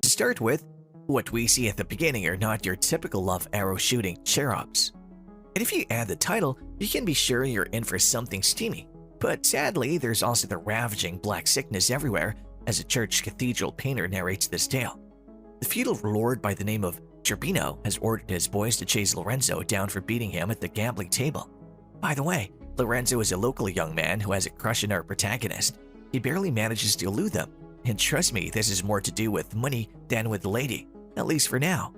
To start with, what we see at the beginning are not your typical love arrow shooting cherubs. And if you add the title, you can be sure you're in for something steamy. But sadly, there's also the ravaging black sickness everywhere, as a church cathedral painter narrates this tale. The feudal lord by the name of Cherubino has ordered his boys to chase Lorenzo down for beating him at the gambling table. By the way, Lorenzo is a local young man who has a crush on our protagonist. He barely manages to elude them, and trust me, this is more to do with money than with the lady, at least for now.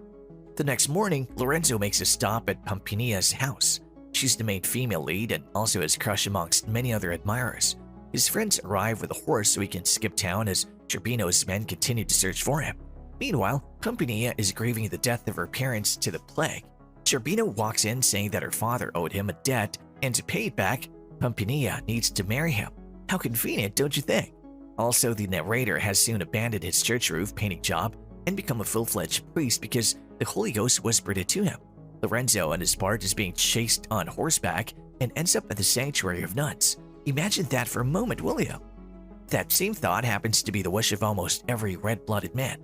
The next morning, Lorenzo makes a stop at Pampinia's house. She's the main female lead and also his crush amongst many other admirers. His friends arrive with a horse so he can skip town as Cherubino's men continue to search for him. Meanwhile, Pampinea is grieving the death of her parents to the plague. Cherubino walks in saying that her father owed him a debt, and to pay it back, Pampinea needs to marry him. How convenient, don't you think? Also, the narrator has soon abandoned his church roof painting job and become a full-fledged priest because the Holy Ghost whispered it to him. Lorenzo, on his part, is being chased on horseback and ends up at the sanctuary of nuns. Imagine that for a moment, will you? That same thought happens to be the wish of almost every red-blooded man,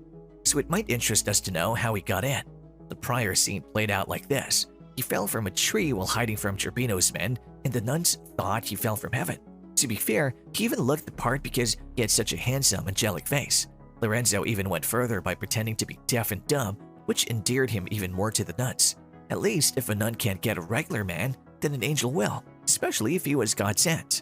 so it might interest us to know how he got in. The prior scene played out like this. He fell from a tree while hiding from Cherubino's men, and the nuns thought he fell from heaven. To be fair, he even looked the part because he had such a handsome, angelic face. Lorenzo even went further by pretending to be deaf and dumb, which endeared him even more to the nuns. At least, if a nun can't get a regular man, then an angel will, especially if he was God sent.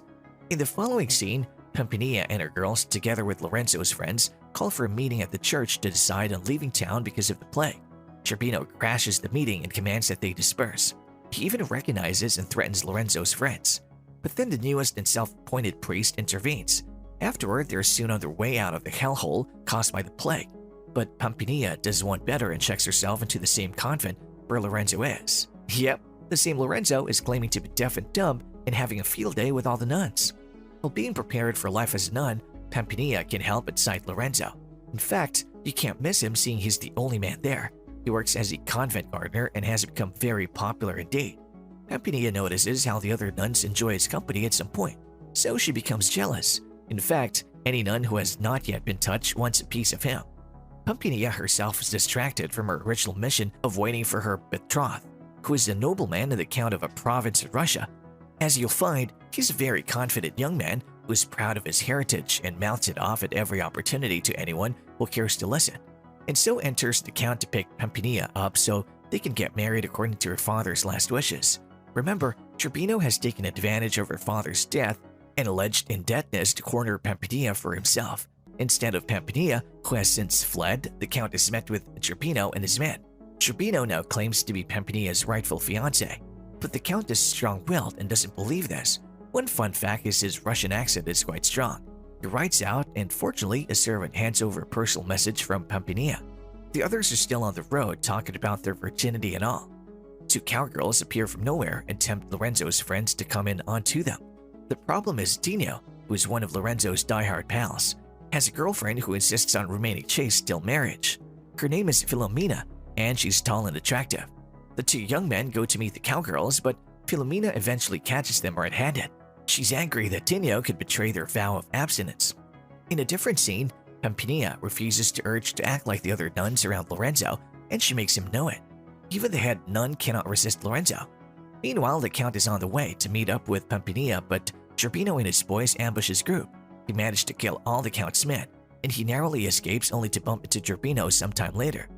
In the following scene, Pampinea and her girls, together with Lorenzo's friends, call for a meeting at the church to decide on leaving town because of the plague. Cherubino crashes the meeting and commands that they disperse. He even recognizes and threatens Lorenzo's friends. But then the newest and self-appointed priest intervenes. Afterward, they're soon on their way out of the hellhole caused by the plague. But Pampinea does one better and checks herself into the same convent where Lorenzo is. Yep, the same Lorenzo is claiming to be deaf and dumb and having a field day with all the nuns. While being prepared for life as a nun, Pampinea can help but cite Lorenzo. In fact, you can't miss him seeing he's the only man there. He works as a convent gardener and has become very popular indeed. Pampinea notices how the other nuns enjoy his company at some point, so she becomes jealous. In fact, any nun who has not yet been touched wants a piece of him. Pampinea herself is distracted from her original mission of waiting for her betrothed, who is a nobleman and the count of a province in Russia. As you'll find, he's a very confident young man who is proud of his heritage and mounts it off at every opportunity to anyone who cares to listen. And so enters the count to pick Pampinea up so they can get married according to her father's last wishes. Remember, Cherubino has taken advantage of her father's death and alleged indebtedness to corner Pampinea for himself. Instead of Pampinea, who has since fled, the count is met with Cherubino and his men. Cherubino now claims to be Pampinea's rightful fiancé, but the count is strong-willed and doesn't believe this. One fun fact is his Russian accent is quite strong. He writes out, and fortunately, a servant hands over a personal message from Pampinea. The others are still on the road talking about their virginity and all. Two cowgirls appear from nowhere and tempt Lorenzo's friends to come in onto them. The problem is Dino, who is one of Lorenzo's diehard pals, has a girlfriend who insists on remaining chaste till marriage. Her name is Philomena, and she's tall and attractive. The two young men go to meet the cowgirls, but Philomena eventually catches them red-handed. She's angry that Dino could betray their vow of abstinence. In a different scene, Pampinea refuses to urge to act like the other nuns around Lorenzo, and she makes him know it. Even the head nun cannot resist Lorenzo. Meanwhile, the count is on the way to meet up with Pampinea, but Cherubino and his boys ambush his group. He managed to kill all the count's men, and he narrowly escapes only to bump into Cherubino sometime later.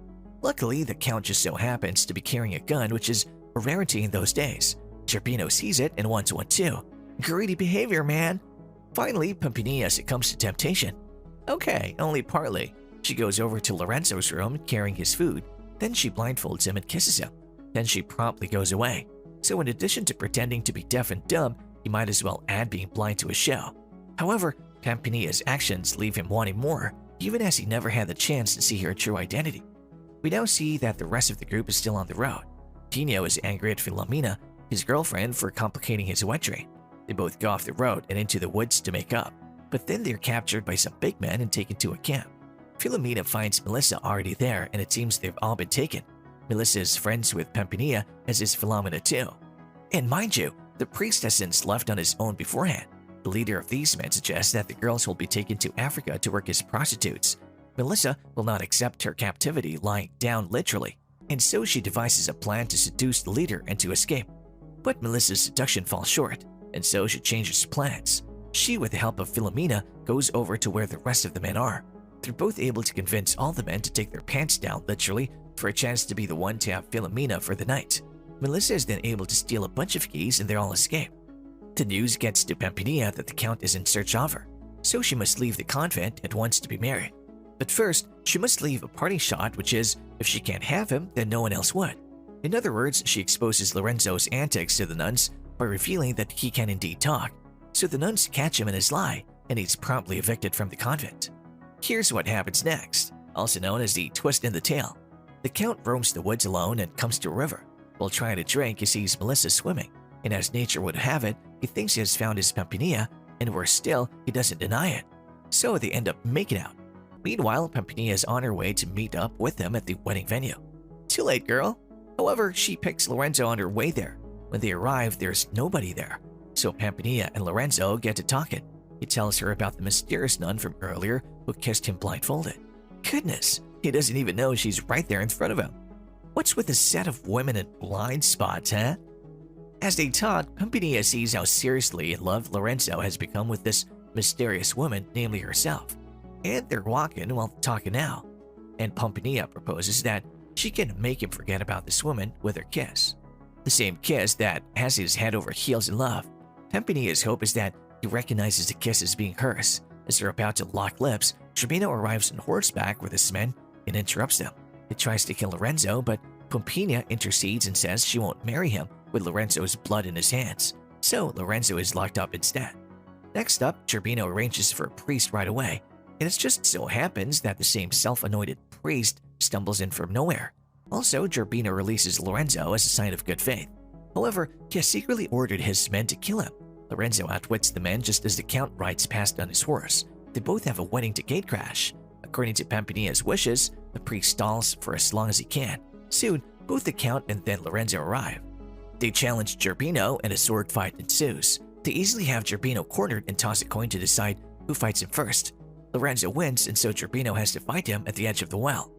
Luckily, the count just so happens to be carrying a gun, which is a rarity in those days. Cherubino sees it and wants one too. Greedy behavior, man. Finally, Pampinea succumbs to temptation. Okay, only partly. She goes over to Lorenzo's room carrying his food, then she blindfolds him and kisses him. Then she promptly goes away. So in addition to pretending to be deaf and dumb, he might as well add being blind to his show. However, Pampinea's actions leave him wanting more, even as he never had the chance to see her true identity. We now see that the rest of the group is still on the road. Dino is angry at Philomena, his girlfriend, for complicating his wet dream. They both go off the road and into the woods to make up, but then they're captured by some big men and taken to a camp. Philomena finds Melissa already there, and it seems they've all been taken. Melissa is friends with Pampinea, as is Philomena too. And mind you, the priest has since left on his own beforehand. The leader of these men suggests that the girls will be taken to Africa to work as prostitutes, Melissa will not accept her captivity lying down literally, and so she devises a plan to seduce the leader and to escape. But Melissa's seduction falls short, and so she changes plans. She, with the help of Philomena, goes over to where the rest of the men are. They're both able to convince all the men to take their pants down literally for a chance to be the one to have Philomena for the night. Melissa is then able to steal a bunch of keys and they all escape. The news gets to Pampinea that the Count is in search of her, so she must leave the convent and wants to be married. But first, she must leave a parting shot, which is, if she can't have him, then no one else would. In other words, she exposes Lorenzo's antics to the nuns by revealing that he can indeed talk. So the nuns catch him in his lie, and he's promptly evicted from the convent. Here's what happens next, also known as the twist in the tale. The Count roams the woods alone and comes to a river. While trying to drink, he sees Melissa swimming, and as nature would have it, he thinks he has found his Pampinea, and worse still, he doesn't deny it. So they end up making out. Meanwhile, Pampinea is on her way to meet up with him at the wedding venue. Too late, girl. However, she picks Lorenzo on her way there. When they arrive, there's nobody there. So Pampinea and Lorenzo get to talking. He tells her about the mysterious nun from earlier who kissed him blindfolded. Goodness, he doesn't even know she's right there in front of him. What's with the set of women in blind spots, huh? As they talk, Pampinea sees how seriously in love Lorenzo has become with this mysterious woman, namely herself. And they're walking while talking now. And Pampinea proposes that she can make him forget about this woman with her kiss. The same kiss that has his head over heels in love. Pampinea's hope is that he recognizes the kiss as being hers. As they're about to lock lips, Zerbino arrives on horseback with his men and interrupts them. He tries to kill Lorenzo, but Pampinea intercedes and says she won't marry him with Lorenzo's blood in his hands, so Lorenzo is locked up instead. Next up, Zerbino arranges for a priest right away, and it just so happens that the same self-anointed priest stumbles in from nowhere. Also, Zerbino releases Lorenzo as a sign of good faith. However, he has secretly ordered his men to kill him. Lorenzo outwits the men just as the Count rides past on his horse. They both have a wedding to gate crash. According to Pampinea's wishes, the priest stalls for as long as he can. Soon, both the Count and then Lorenzo arrive. They challenge Zerbino and a sword fight ensues. They easily have Zerbino cornered and toss a coin to decide who fights him first. Lorenzo wins, and so Zerbino has to fight him at the edge of the well.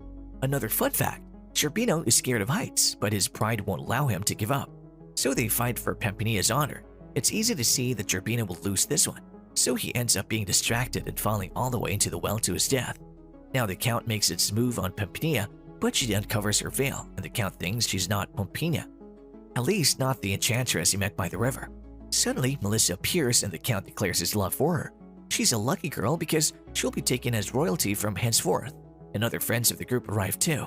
Another fun fact, Zerbino is scared of heights, but his pride won't allow him to give up. So they fight for Pampinea's honor. It's easy to see that Zerbino will lose this one, so he ends up being distracted and falling all the way into the well to his death. Now the Count makes its move on Pampinia, but she uncovers her veil, and the Count thinks she's not Pampinea. At least not the enchantress he met by the river. Suddenly, Melissa appears and the Count declares his love for her. She's a lucky girl because she'll be taken as royalty from henceforth, and other friends of the group arrive too.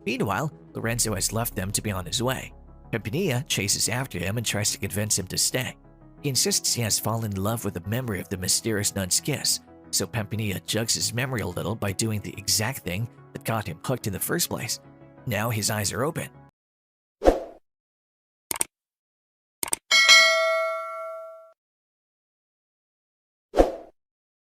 Meanwhile, Lorenzo has left them to be on his way. Pampinea chases after him and tries to convince him to stay. He insists he has fallen in love with the memory of the mysterious nun's kiss, so Pampinea jugs his memory a little by doing the exact thing that got him hooked in the first place. Now his eyes are open,